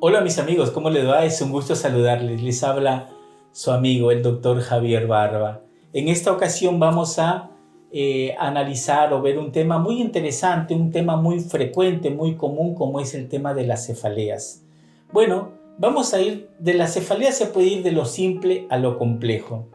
Hola mis amigos, ¿cómo les va? Es un gusto saludarles. Les habla su amigo, el doctor Javier Barba. En esta ocasión vamos a analizar o ver un tema muy interesante, un tema muy frecuente, muy común, como es el tema de las cefaleas. Bueno, vamos a ir, de las cefaleas se puede ir de lo simple a lo complejo.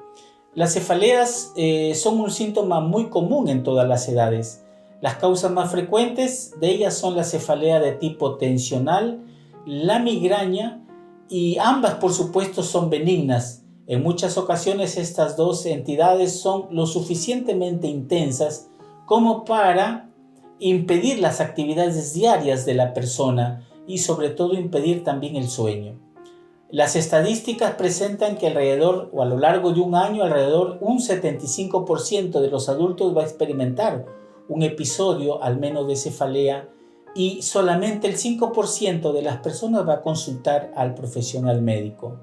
Las cefaleas son un síntoma muy común en todas las edades. Las causas más frecuentes de ellas son la cefalea de tipo tensional, la migraña, y ambas por supuesto son benignas. En muchas ocasiones estas dos entidades son lo suficientemente intensas como para impedir las actividades diarias de la persona y sobre todo impedir también el sueño. Las estadísticas presentan que alrededor o a lo largo de un año, alrededor un 75% de los adultos va a experimentar un episodio al menos de cefalea y solamente el 5% de las personas va a consultar al profesional médico.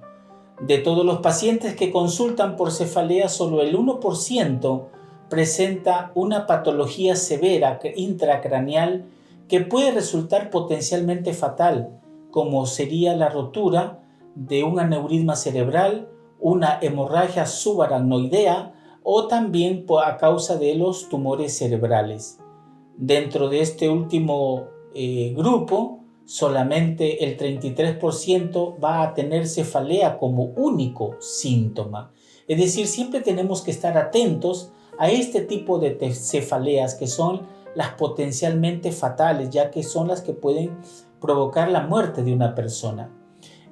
De todos los pacientes que consultan por cefalea, solo el 1% presenta una patología severa intracraneal que puede resultar potencialmente fatal, como sería la rotura de un aneurisma cerebral, una hemorragia subaracnoidea o también a causa de los tumores cerebrales. Dentro de este último grupo, solamente el 33% va a tener cefalea como único síntoma. Es decir, siempre tenemos que estar atentos a este tipo de cefaleas que son las potencialmente fatales, ya que son las que pueden provocar la muerte de una persona.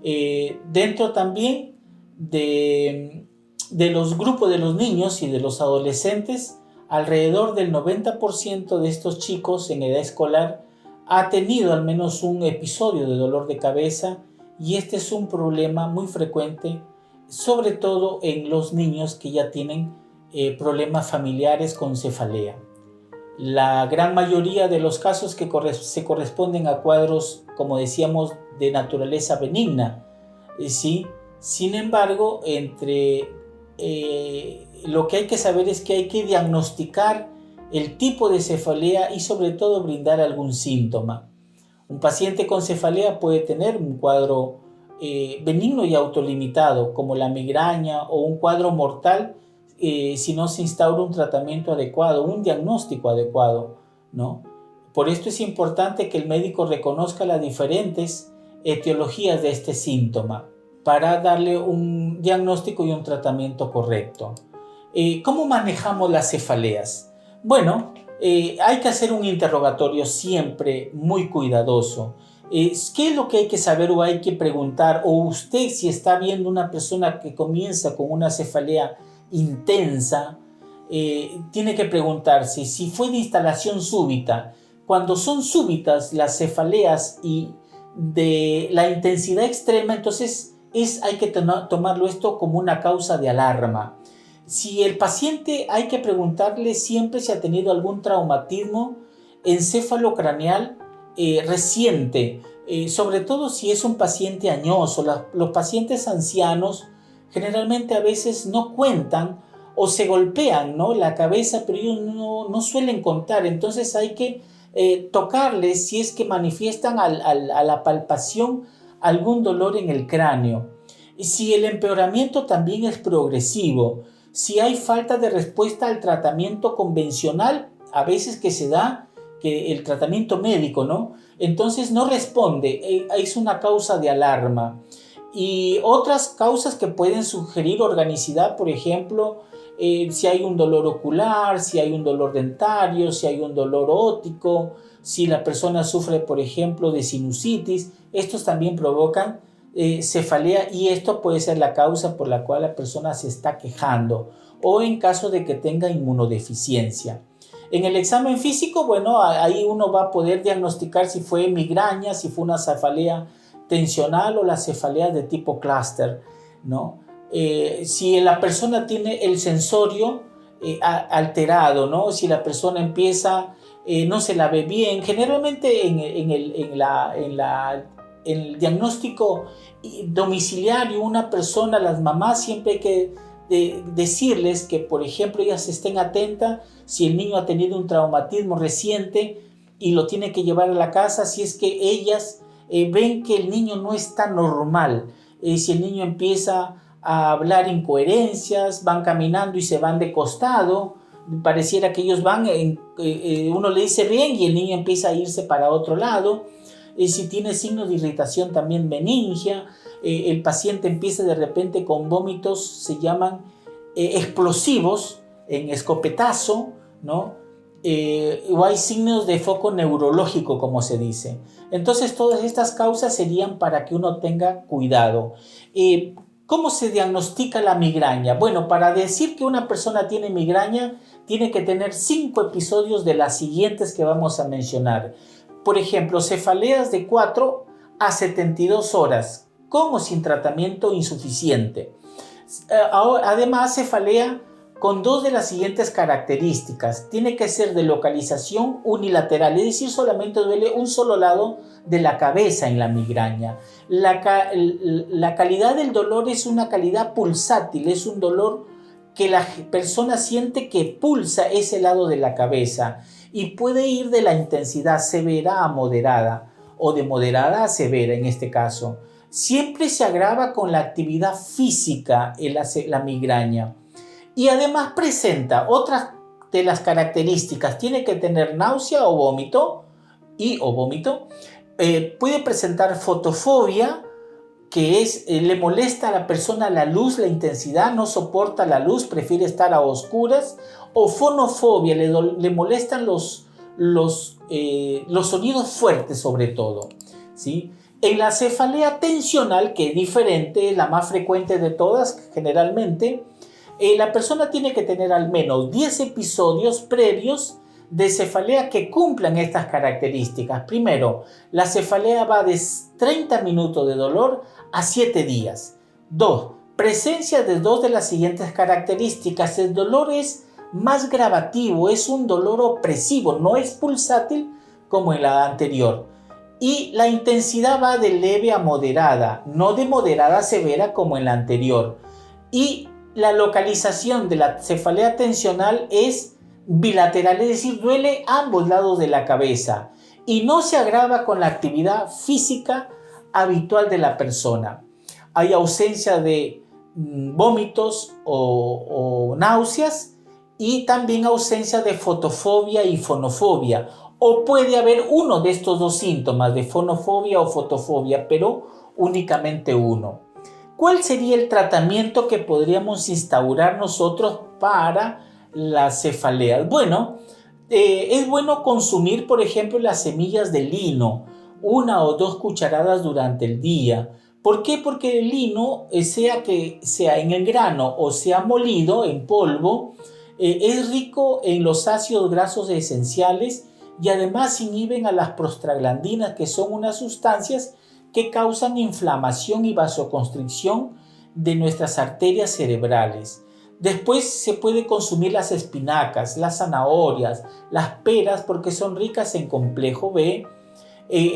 Dentro también de los grupos de los niños y de los adolescentes, alrededor del 90% de estos chicos en edad escolar ha tenido al menos un episodio de dolor de cabeza, y este es un problema muy frecuente, sobre todo en los niños que ya tienen problemas familiares con cefalea. La gran mayoría de los casos que se corresponden a cuadros, como decíamos, de naturaleza benigna. ¿Sí? Sin embargo, lo que hay que saber es que hay que diagnosticar el tipo de cefalea y sobre todo brindar algún síntoma. Un paciente con cefalea puede tener un cuadro benigno y autolimitado, como la migraña, o un cuadro mortal si no se instaura un tratamiento adecuado, un diagnóstico adecuado, ¿no? Por esto es importante que el médico reconozca las diferentes etiologías de este síntoma para darle un diagnóstico y un tratamiento correcto. ¿Cómo manejamos las cefaleas? Bueno, hay que hacer un interrogatorio siempre muy cuidadoso. ¿Qué es lo que hay que saber o hay que preguntar? O usted, si está viendo una persona que comienza con una cefalea intensa, tiene que preguntarse si fue de instalación súbita. Cuando son súbitas las cefaleas y de la intensidad extrema, entonces hay que tomarlo esto como una causa de alarma. Si el paciente, hay que preguntarle siempre si ha tenido algún traumatismo encefalocraneal reciente, sobre todo si es un paciente añoso. Los pacientes ancianos generalmente a veces no cuentan o se golpean, ¿no?, la cabeza, pero ellos no suelen contar. Entonces hay que tocarles si es que manifiestan a la palpación algún dolor en el cráneo. Y si el empeoramiento también es progresivo, si hay falta de respuesta al tratamiento convencional, a veces que se da, que el tratamiento médico, ¿no?, entonces no responde, es una causa de alarma. Y otras causas que pueden sugerir organicidad, por ejemplo, si hay un dolor ocular, si hay un dolor dentario, si hay un dolor óptico, si la persona sufre, por ejemplo, de sinusitis, estos también provocan cefalea, y esto puede ser la causa por la cual la persona se está quejando, o en caso de que tenga inmunodeficiencia. En el examen físico, bueno, ahí uno va a poder diagnosticar si fue migraña, si fue una cefalea tensional o la cefalea de tipo clúster, ¿no? Si la persona tiene el sensorio alterado, ¿no? Si la persona empieza, no se la ve bien, generalmente en el diagnóstico domiciliario, una persona, las mamás, siempre hay que decirles que, por ejemplo, ellas estén atentas si el niño ha tenido un traumatismo reciente y lo tiene que llevar a la casa, si es que ellas ven que el niño no está normal. Si el niño empieza a hablar incoherencias, van caminando y se van de costado, pareciera que ellos van, uno le dice bien y el niño empieza a irse para otro lado. Si tiene signos de irritación también meningia, el paciente empieza de repente con vómitos, se llaman explosivos, en escopetazo, ¿no? O hay signos de foco neurológico, como se dice. Entonces todas estas causas serían para que uno tenga cuidado. ¿Cómo se diagnostica la migraña? Bueno, para decir que una persona tiene migraña, tiene que tener 5 episodios de las siguientes que vamos a mencionar. Por ejemplo, cefaleas de 4 a 72 horas, con o sin tratamiento insuficiente. Además, cefalea con 2 de las siguientes características. Tiene que ser de localización unilateral, es decir, solamente duele un solo lado de la cabeza en la migraña. La calidad del dolor es una calidad pulsátil, es un dolor que la persona siente que pulsa ese lado de la cabeza y puede ir de la intensidad severa a moderada o de moderada a severa en este caso. Siempre se agrava con la actividad física en la migraña. Y además presenta otras de las características. Tiene que tener náusea o vómito. Puede presentar fotofobia, que es le molesta a la persona la luz, la intensidad, no soporta la luz, prefiere estar a oscuras. O fonofobia, le molestan los sonidos fuertes sobre todo, ¿sí? En la cefalea tensional, que es diferente, la más frecuente de todas generalmente, la persona tiene que tener al menos 10 episodios previos de cefalea que cumplan estas características. Primero, la cefalea va de 30 minutos de dolor a 7 días. 2. Presencia de 2 de las siguientes características. El dolor es más gravativo, es un dolor opresivo, no es pulsátil como en la anterior. Y la intensidad va de leve a moderada, no de moderada a severa como en la anterior. Y la localización de la cefalea tensional es bilateral, es decir, duele ambos lados de la cabeza y no se agrava con la actividad física habitual de la persona. Hay ausencia de vómitos o náuseas y también ausencia de fotofobia y fonofobia. O puede haber uno de estos 2 síntomas de fonofobia o fotofobia, pero únicamente uno. ¿Cuál sería el tratamiento que podríamos instaurar nosotros para las cefaleas? Bueno, es bueno consumir, por ejemplo, las semillas de lino, 1 o 2 cucharadas durante el día. ¿Por qué? Porque el lino, sea que sea en el grano o sea molido en polvo, es rico en los ácidos grasos esenciales y además inhiben a las prostaglandinas, que son unas sustancias que causan inflamación y vasoconstricción de nuestras arterias cerebrales. Después se puede consumir las espinacas, las zanahorias, las peras, porque son ricas en complejo B,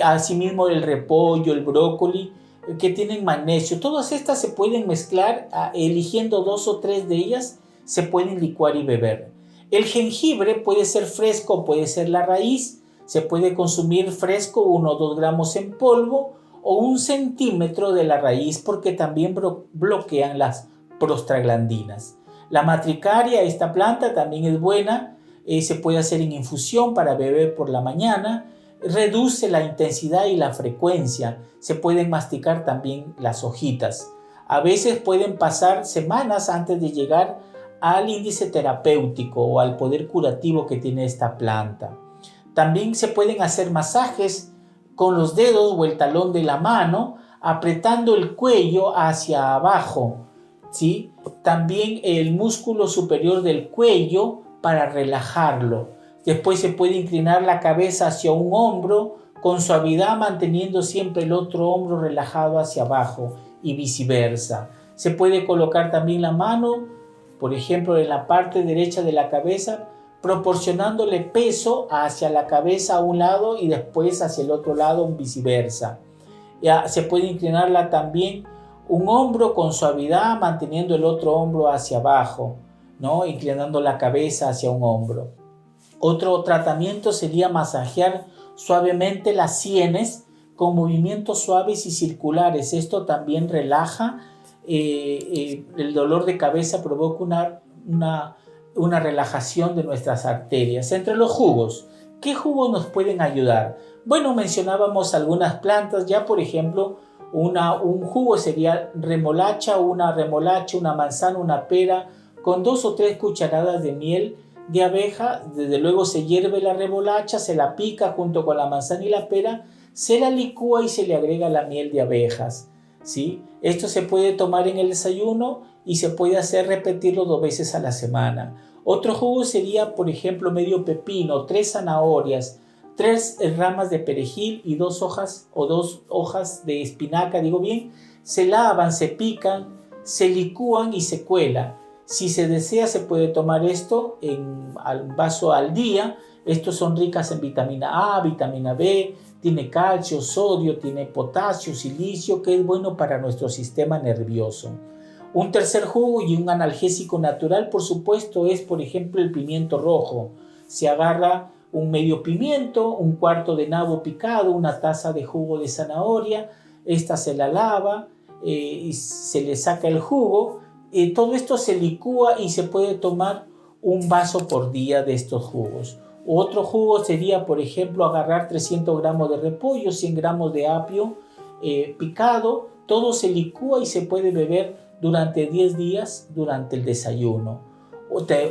asimismo el repollo, el brócoli, que tienen magnesio. Todas estas se pueden mezclar, eligiendo 2 o 3 de ellas, se pueden licuar y beber. El jengibre puede ser fresco, puede ser la raíz, se puede consumir fresco 1 o 2 gramos en polvo, o 1 centímetro de la raíz, porque también bloquean las prostaglandinas. La matricaria, esta planta también es buena, se puede hacer en infusión para beber por la mañana, reduce la intensidad y la frecuencia, se pueden masticar también las hojitas. A veces pueden pasar semanas antes de llegar al índice terapéutico o al poder curativo que tiene esta planta. También se pueden hacer masajes con los dedos o el talón de la mano, apretando el cuello hacia abajo, ¿sí? También el músculo superior del cuello para relajarlo. Después se puede inclinar la cabeza hacia un hombro con suavidad, manteniendo siempre el otro hombro relajado hacia abajo y viceversa. Se puede colocar también la mano, por ejemplo, en la parte derecha de la cabeza, proporcionándole peso hacia la cabeza a un lado y después hacia el otro lado, viceversa. Ya se puede inclinarla también un hombro con suavidad, manteniendo el otro hombro hacia abajo, ¿no? Inclinando la cabeza hacia un hombro. Otro tratamiento sería masajear suavemente las sienes con movimientos suaves y circulares. Esto también relaja. El dolor de cabeza provoca una relajación de nuestras arterias. Entre los jugos, ¿qué jugos nos pueden ayudar? Bueno, mencionábamos algunas plantas, ya por ejemplo, un jugo sería remolacha, una manzana, una pera, con 2 o 3 cucharadas de miel de abeja. Desde luego se hierve la remolacha, se la pica junto con la manzana y la pera, se la licúa y se le agrega la miel de abejas, ¿sí? Esto se puede tomar en el desayuno y se puede hacer repetirlo 2 veces a la semana. Otro jugo sería, por ejemplo, medio pepino, 3 zanahorias, 3 ramas de perejil y 2 hojas de espinaca, digo bien. Se lavan, se pican, se licúan y se cuela. Si se desea, se puede tomar esto en un vaso al día. Estos son ricas en vitamina A, vitamina B, tiene calcio, sodio, tiene potasio, silicio, que es bueno para nuestro sistema nervioso. Un tercer jugo y un analgésico natural, por supuesto, es, por ejemplo, el pimiento rojo. Se agarra un medio pimiento, un cuarto de nabo picado, una taza de jugo de zanahoria, esta se la lava y se le saca el jugo. Todo esto se licúa y se puede tomar un vaso por día de estos jugos. Otro jugo sería, por ejemplo, agarrar 300 gramos de repollo, 100 gramos de apio picado. Todo se licúa y se puede beber durante 10 días durante el desayuno.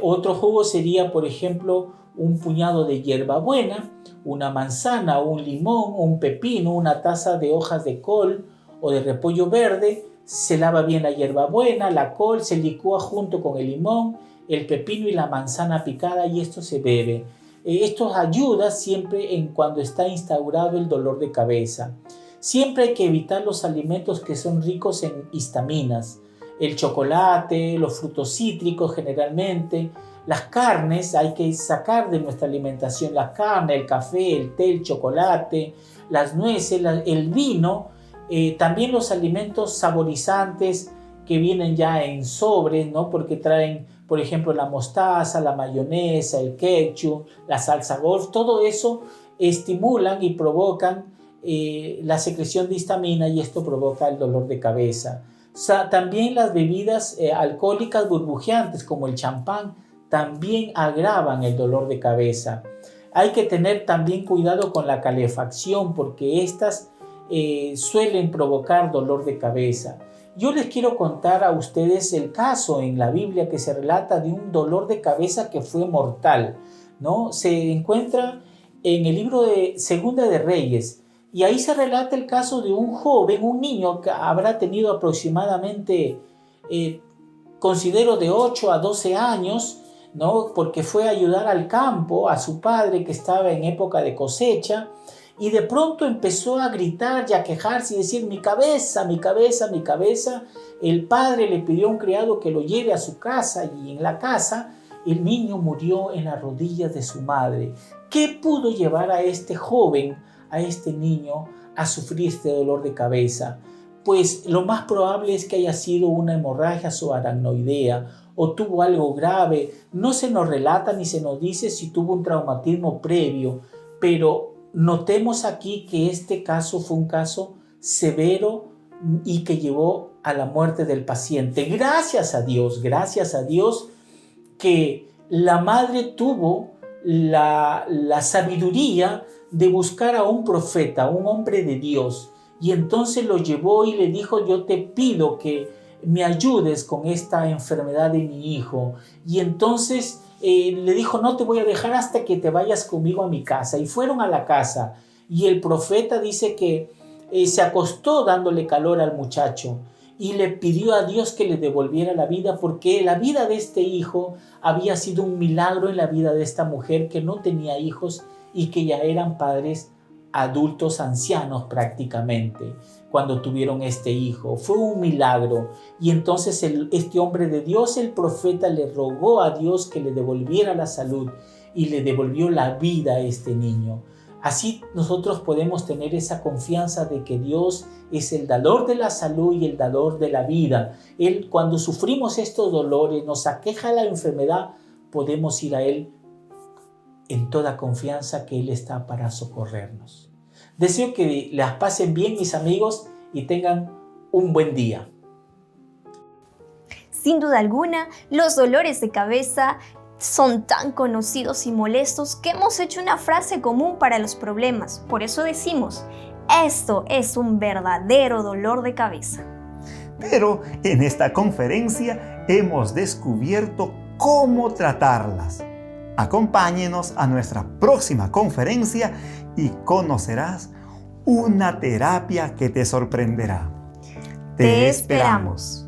Otro jugo sería, por ejemplo, un puñado de hierbabuena, una manzana, un limón, un pepino, una taza de hojas de col o de repollo verde. Se lava bien la hierbabuena, la col, se licúa junto con el limón, el pepino y la manzana picada y esto se bebe. Esto ayuda siempre en cuando está instaurado el dolor de cabeza. Siempre hay que evitar los alimentos que son ricos en histaminas. El chocolate, los frutos cítricos generalmente, las carnes, hay que sacar de nuestra alimentación la carne, el café, el té, el chocolate, las nueces, el vino, también los alimentos saborizantes que vienen ya en sobres, ¿no? Porque traen, por ejemplo, la mostaza, la mayonesa, el ketchup, la salsa golf, todo eso estimulan y provocan la secreción de histamina y esto provoca el dolor de cabeza. También las bebidas alcohólicas burbujeantes como el champán también agravan el dolor de cabeza. Hay que tener también cuidado con la calefacción porque estas suelen provocar dolor de cabeza. Yo les quiero contar a ustedes el caso en la Biblia que se relata de un dolor de cabeza que fue mortal, ¿no? Se encuentra en el libro de Segunda de Reyes y ahí se relata el caso de un joven, un niño que habrá tenido aproximadamente, considero de 8 a 12 años, ¿no? Porque fue a ayudar al campo a su padre que estaba en época de cosecha. Y de pronto empezó a gritar y a quejarse y decir: mi cabeza, mi cabeza, mi cabeza. El padre le pidió a un criado que lo lleve a su casa y en la casa el niño murió en las rodillas de su madre. ¿Qué pudo llevar a este joven, a este niño, a sufrir este dolor de cabeza? Pues lo más probable es que haya sido una hemorragia subaracnoidea o tuvo algo grave. No se nos relata ni se nos dice si tuvo un traumatismo previo, pero notemos aquí que este caso fue un caso severo y que llevó a la muerte del paciente. Gracias a Dios que la madre tuvo la sabiduría de buscar a un profeta, un hombre de Dios, y entonces lo llevó y le dijo: yo te pido que me ayudes con esta enfermedad de mi hijo. Y entonces le dijo: no te voy a dejar hasta que te vayas conmigo a mi casa. Y fueron a la casa y el profeta dice que se acostó dándole calor al muchacho y le pidió a Dios que le devolviera la vida, porque la vida de este hijo había sido un milagro en la vida de esta mujer que no tenía hijos y que ya eran padres adultos ancianos prácticamente cuando tuvieron este hijo. Fue un milagro. Y entonces este hombre de Dios, el profeta, le rogó a Dios que le devolviera la salud y le devolvió la vida a este niño. Así nosotros podemos tener esa confianza de que Dios es el dador de la salud y el dador de la vida. Él, cuando sufrimos estos dolores, nos aqueja la enfermedad, podemos ir a Él en toda confianza que Él está para socorrernos. Deseo que las pasen bien, mis amigos, y tengan un buen día. Sin duda alguna, los dolores de cabeza son tan conocidos y molestos que hemos hecho una frase común para los problemas. Por eso decimos, esto es un verdadero dolor de cabeza. Pero en esta conferencia hemos descubierto cómo tratarlas. Acompáñenos a nuestra próxima conferencia y conocerás una terapia que te sorprenderá. Te esperamos.